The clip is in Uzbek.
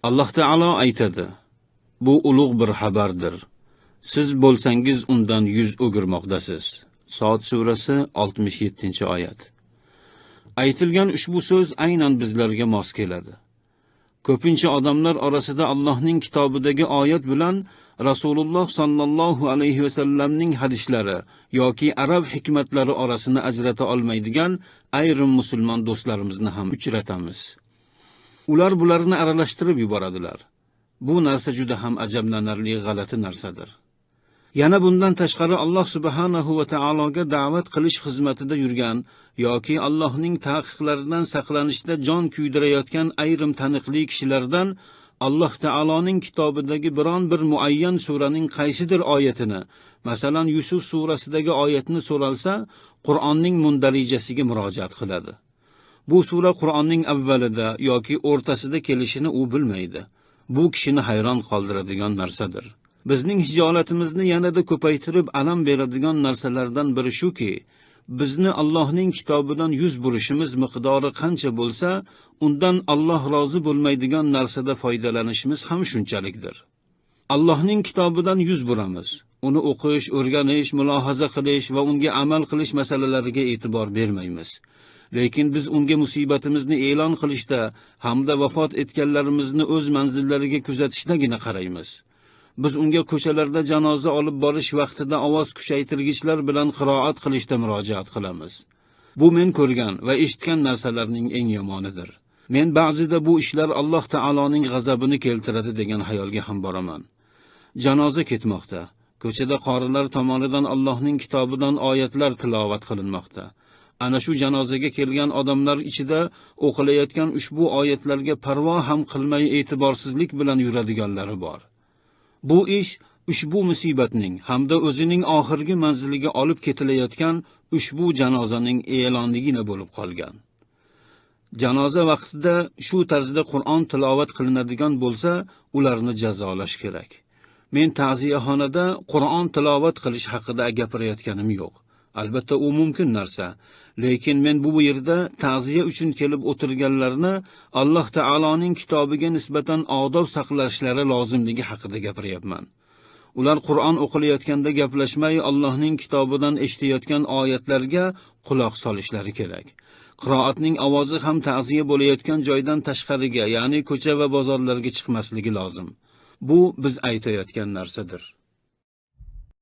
Alloh taolo aytadi: Bu ulug' bir xabardir. Siz bo'lsangiz undan yuz o'girmoqdasiz. Sod surasi 67-oyat. Aytilgan ushbu so'z aynan bizlarga mos keladi. Ko'pincha odamlar orasida Allohning kitobidagi oyat bilan Rasululloh sallallohu alayhi va sallamning hadislari yoki arab hikmatlari orasini ajrata olmaydigan ayrim musulmon do'stlarimizni ham uchratamiz. Ular bularni aralashtirib yuboradilar. Bu narsa juda ham ajablanarli g'alati narsadir. Yana bundan tashqari Alloh subhanahu va taologa da'vat qilish xizmatida yurgan yoki Allohning taqiqlaridan saqlanishda jon kuydirayotgan ayrim taniqli kishilardan Alloh taoloning kitobidagi biron bir muayyan suraning qaysidir oyatini, masalan Yusuf surasidagi oyatni so'ralsa, Qur'onning mundarijasiga murojaat qiladi. Bu sura Qur'onning avvalida yoki o'rtasida kelishini u bilmaydi. Bu kishini hayron qoldiradigan narsadir. Bizning hijolatimizni yanada ko'paytirib alam beradigan narsalardan biri shuki, bizni Allohning kitobidan yuz burishimiz miqdori qancha bo'lsa, undan Alloh rozi bo'lmaydigan narsada foydalanishimiz ham shunchalikdir. Allohning kitobidan yuz buramiz. Uni o'qish, o'rganish, mulohaza qilish va unga amal qilish masalalariga e'tibor bermaymiz. Lekin biz unga musibatimizni e'lon qilishda hamda vafot etganlarimizni o'z manzillariga kuzatishdagina qaraymiz. Biz unga ko'chalarda janoza olib borish vaqtida ovoz kuchaytirgichlar bilan qiroat qilishda murojaat qilamiz. Bu men ko'rgan va eshitgan narsalarning eng yomonidir. Men ba'zida bu ishlar Alloh taoloning g'azabini keltiradi degan xayolga ham boraman. Janoza ketmoqda. Ko'chada qorilar tomonidan Allohning kitobidan oyatlar tilovat qilinmoqda. Ana shu janozaga kelgan odamlar ichida o'qilayotgan ushbu oyatlarga parvo ham qilmay e'tiborsizlik bilan yuradiganlari bor. Bu ish ushbu musibatning hamda o'zining oxirgi manziliga olib ketilayotgan ushbu janozaning e'lonligina bo'lib qolgan. Janoza vaqtida shu tarzda Qur'on tilovat qilinadigan bo'lsa, ularni jazolash kerak. Men ta'ziyaxonada Qur'on tilovat qilish haqida gapirayotganim yo'q. Albatta u mumkin narsa, lekin men bu yerda ta'ziya uchun kelib o'tirganlarni Alloh taoloning kitobiga nisbatan odob saqlashlari lozimligi haqida gapiryapman. Ular Qur'on o'qilayotganda gaplashmay Allohning kitobidan eshitayotgan oyatlarga quloq solishlari kerak. Qiroatning ovozi ham ta'ziya bo'layotgan joydan tashqariga, ya'ni ko'cha va bozorlarga chiqmasligi lozim. Bu biz aytayotgan narsadir.